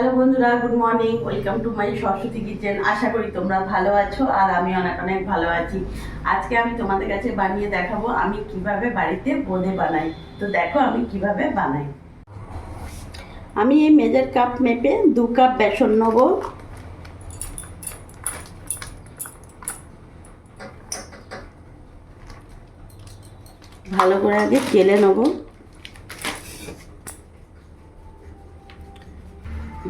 Hello বন্ধুরা, good morning. Welcome to my Saraswati kitchen. আশা করি তোমরা ভালো আছো আর আমি অনেক অনেক ভালো আছি। আজকে আমি তোমাদের কাছে বানিয়ে দেখাবো আমি কিভাবে বাড়িতে বোঁদে বানাই। তো দেখো আমি কিভাবে বানাই। আমি এই মেজার কাপ মেপে 2 কাপ বেসন নেবো। ভালো করে আগে চেলে নেবো।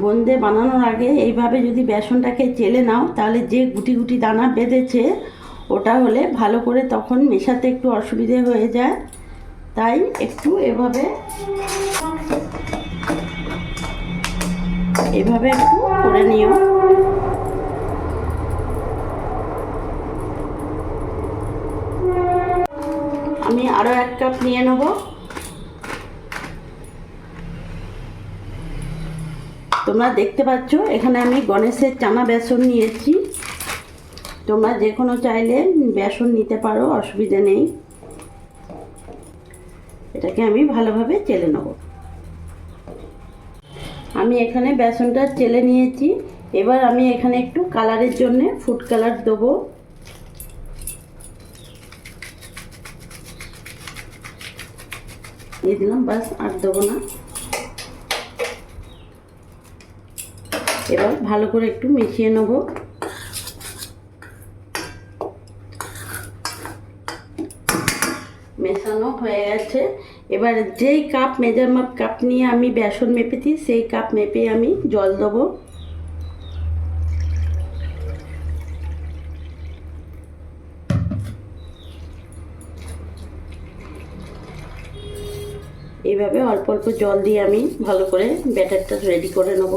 বোঁদে বানানোর আগে এইভাবে যদি বেসনটাকে চেলে নাও তাহলে যে গুটি গুটি দানা বেঁধেছে ওটা হলে ভালো করে তখন মেশাতে একটু অসুবিধে হয়ে যায়, তাই একটু এভাবে একটু করে নিও। আমি আরও 1 কাপ নিয়ে নেব। তোমরা দেখতে পাচ্ছ এখানে আমি গণেশের চানা বেসন নিয়েছি। তোমরা যে কোনো চাইলে বেসন নিতে পারো, অসুবিধা নেই। এটাকে আমি ভালোভাবে চেলে নেব। আমি এখানে বেসনটা চেলে নিয়েছি। এবার আমি এখানে একটু কালারের জন্য ফুড কালার দেবো। দিয়ে দিলাম, বাস আর দেবো না। এবার ভালো করে একটু মিশিয়ে নেব। মেশানো হয়ে গেছে। এবার যেই কাপ মেজার মাপ কাপ নিয়ে আমি বেসন মেপেছি সেই কাপ মেপে আমি জল দেবো। এইভাবে অল্প অল্প জল দিয়ে আমি ভালো করে ব্যাটারটা রেডি করে নেব।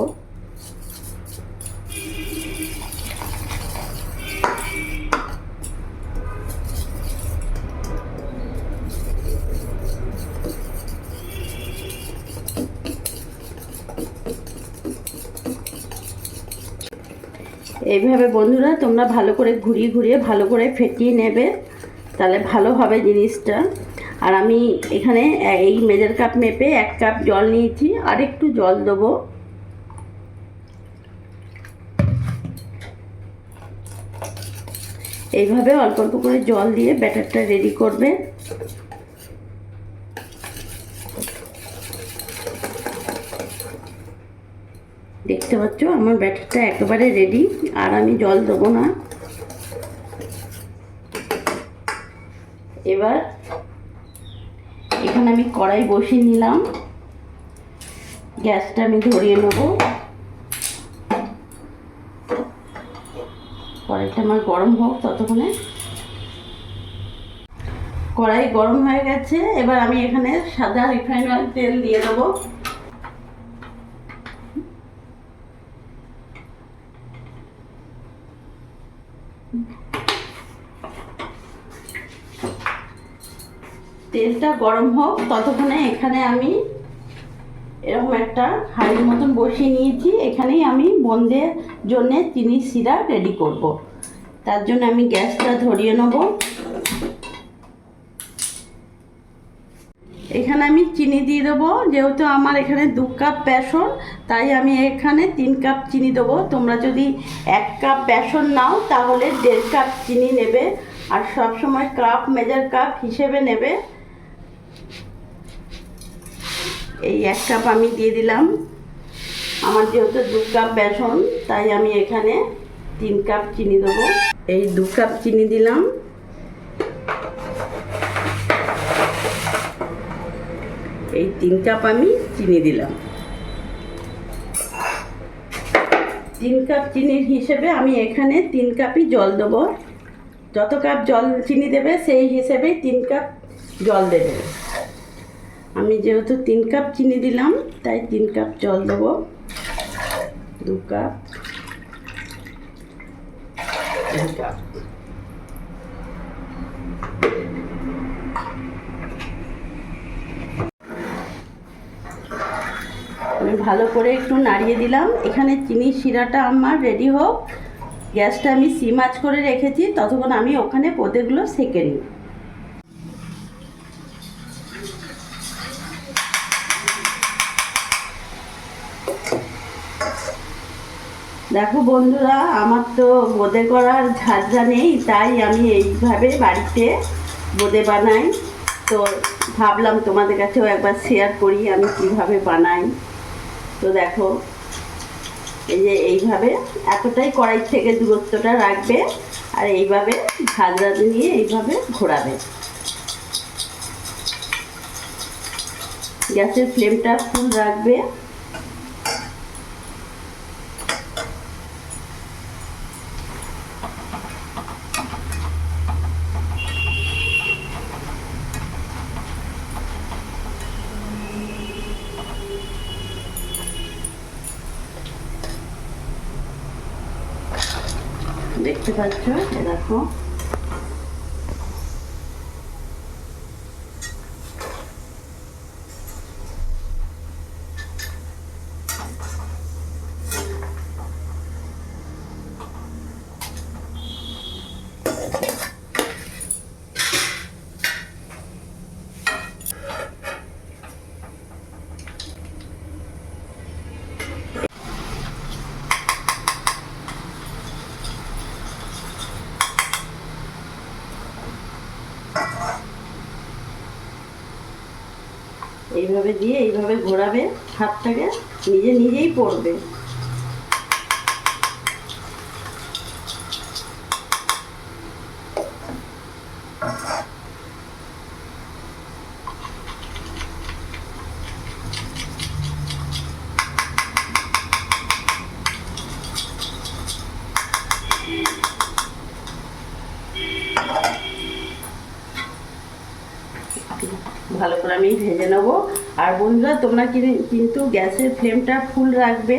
এইভাবে বন্ধুরা তোমরা ভালো করে ঘুরিয়ে ঘুরিয়ে ভালো করে ফেটিয়ে নেবে, তাহলে ভালো হবে জিনিসটা। আর আমি এখানে এই মেজার কাপ মেপে 1 কাপ জল নিয়েছি, আর একটু জল দেবো। এইভাবে অল্প অল্প করে জল দিয়ে ব্যাটারটা রেডি করবে। দেখতে পাচ্ছ আমার ব্যাটারটা একেবারে রেডি, আর আমি জল দেবো না। এবার এখানে আমি কড়াই বসিয়ে নিলাম। গ্যাসটা আমি ধরিয়ে নেব। কড়াইটা আমার গরম হোক ততক্ষণে। কড়াই গরম হয়ে গেছে। এবার আমি এখানে সাদা রিফাইন অয়েল তেল দিয়ে দেবো। তেলটা গরম হোক ততক্ষণে এখানে আমি এরকম একটা হাঁড়ির মতন বসিয়ে নিয়েছি। এখানেই আমি বোঁদের জন্য চিনির শিরা রেডি করব। তার জন্য আমি গ্যাসটা ধরিয়ে নেব। এখানে আমি চিনি দিয়ে দেবো। যেহেতু আমার এখানে 2 কাপ বেসন, তাই আমি এখানে 3 কাপ চিনি দেবো। তোমরা যদি 1 কাপ বেসন নাও তাহলে 1.5 কাপ চিনি নেবে, আর সব সময় কাপ মেজার কাপ হিসেবে নেবে। এই 1 কাপ আমি দিয়ে দিলাম। আমার যেহেতু 2 কাপ বেসন, তাই আমি এখানে 3 কাপ চিনি দেবো। এই 2 কাপ চিনি দিলাম। এই 3 কাপ আমি চিনি দিলাম। 3 কাপ চিনির হিসেবে আমি এখানে 3 কাপই জল দেবো। যত কাপ জল চিনি দেবে সেই হিসেবেই 3 কাপ জল দেবে। আমি যেহেতু 3 কাপ চিনি দিলাম তাই 3 কাপ জল দেবো। 2 কাপ, 3 কাপ। আমি ভালো করে একটু নাড়িয়ে দিলাম। এখানে চিনির শিরাটা আমার রেডি হোক। গ্যাসটা আমি সিম আঁচ করে রেখেছি, ততক্ষণ আমি ওখানে বোঁদেগুলো সেঁকে নিই। দেখো বন্ধুরা, আমার তো বোঁদে করার ঝাঁঝরা নেই, তাই আমি এইভাবে বাড়িতে বোঁদে বানাই। তো ভাবলাম তোমাদের কাছেও একবার শেয়ার করি আমি কিভাবে বানাই। তো দেখো, এই যে এইভাবে এতটাই কড়াই থেকে দূরত্বটা রাখবে, আর এইভাবে ঝাঁঝরা নিয়ে এইভাবে ঘোরাবে। গ্যাসের ফ্লেমটা ফুল রাখবে। দেখতে পাচ্ছ, দেখো এইভাবে দিয়ে এইভাবে ঘোরাবে, হাতটাকে নিজে নিজেই পড়বে। ভালো করে আমি ভেজে নেব। আর বন্ধুরা, তোমরা কিন্তু গ্যাসের ফ্লেমটা ফুল রাখবে।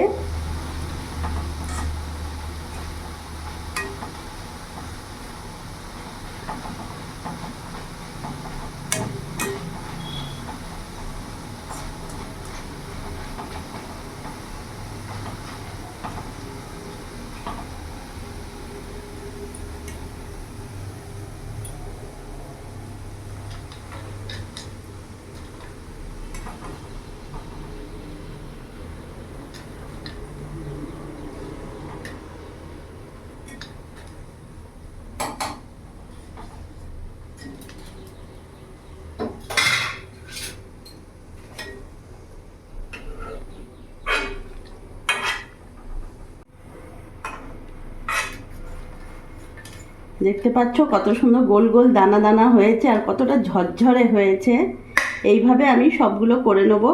দেখতে পাচ্ছ কত সুন্দর গোল গোল দানা দানা হয়েছে, আর কতটা ঝরঝরে হয়েছে। এইভাবে আমি সবগুলো করে নেব।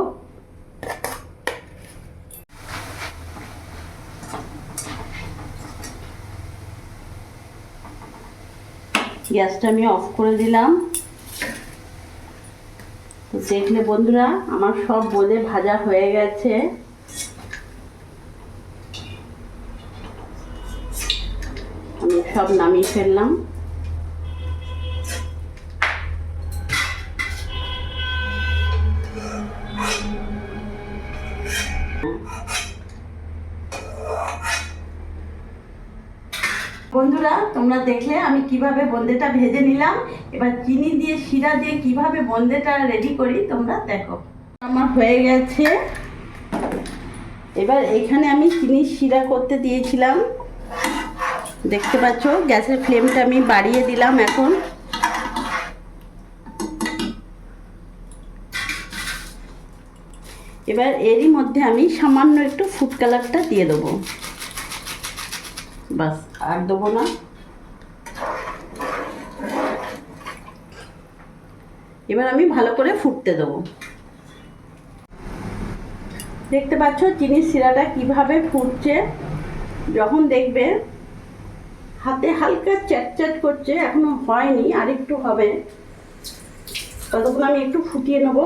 গ্যাসটা আমি অফ করে দিলাম। তো দেখলে বন্ধুরা, আমার সব বোঁদে ভাজা হয়ে গেছে। আমি সব নামিয়ে ফেললাম। বন্ধুরা, তোমরা দেখলে আমি কিভাবে বোঁদেটা ভেজে নিলাম। এবার চিনি দিয়ে শিরা দিয়ে কিভাবে বোঁদেটা রেডি করি তোমরা দেখো। আমার হয়ে গেছে। এবার এখানে আমি চিনির শিরা করতে দিয়েছিলাম, দেখতে পাচ্ছ। গ্যাসের ফ্লেমটা আমি বাড়িয়ে দিলাম এখন। এবার এরই মধ্যে আমি সামান্য একটু ফুড কালারটা দিয়ে দেবো, বাস, আর দেবো না। এবার আমি ভালো করে ফুটতে দেবো। দেখতে পাচ্ছ চিনির শিরাটা কিভাবে ফুটছে। যখন দেখবে হাতে হালকা চ্যাটচ্যাট করছে, এখনো হয়নি, আর একটু হবে, ততক্ষণ আমি একটু ফুটিয়ে নেব।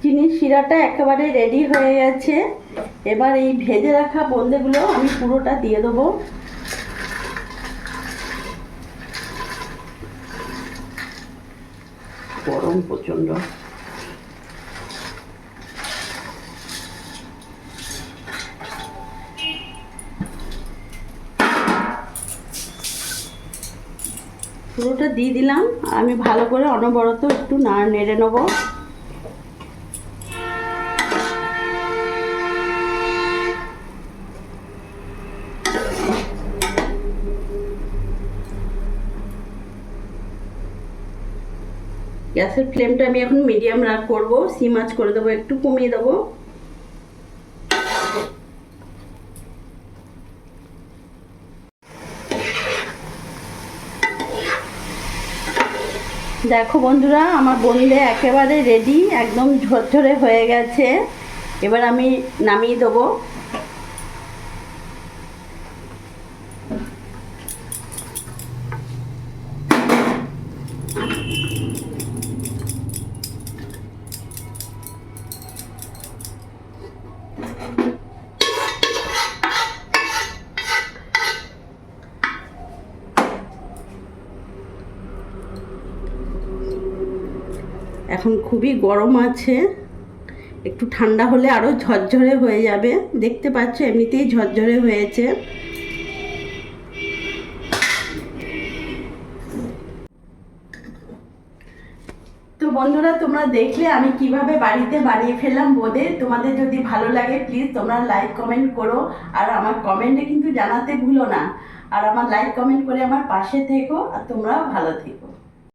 চিনির শিরাটা একেবারে রেডি হয়ে গেছে। এবার এই ভেজে রাখা বোঁদেগুলো আমি পুরোটা দিয়ে দেবো। গরম প্রচণ্ড। পুরোটা দিয়ে দিলাম। আমি ভালো করে অনবরত একটু নেড়ে নেবো। গ্যাসের ফ্লেমটা আমি এখন মিডিয়াম করবো, সিম আঁচ করে দেবো, একটু কমিয়ে দেবো। দেখো বন্ধুরা, আমার বোঁদে একেবারে রেডি, একদম ঝরঝরে হয়ে গেছে। এবার আমি নামিয়ে দেবো। এখন খুবই গরম আছে, একটু ঠান্ডা হলে আরও ঝরঝরে হয়ে যাবে। দেখতে পাচ্ছ এমনিতেই ঝরঝরে হয়েছে। তো বন্ধুরা, তোমরা দেখলে আমি কিভাবে বাড়িতে বানিয়ে ফেললাম বোঁদে। তোমাদের যদি ভালো লাগে প্লিজ তোমরা লাইক কমেন্ট করো, আর আমার কমেন্টে কিন্তু জানাতে ভুলো না। আর আমার লাইক কমেন্ট করে আমার পাশে থেকো, আর তোমরাও ভালো থেকো।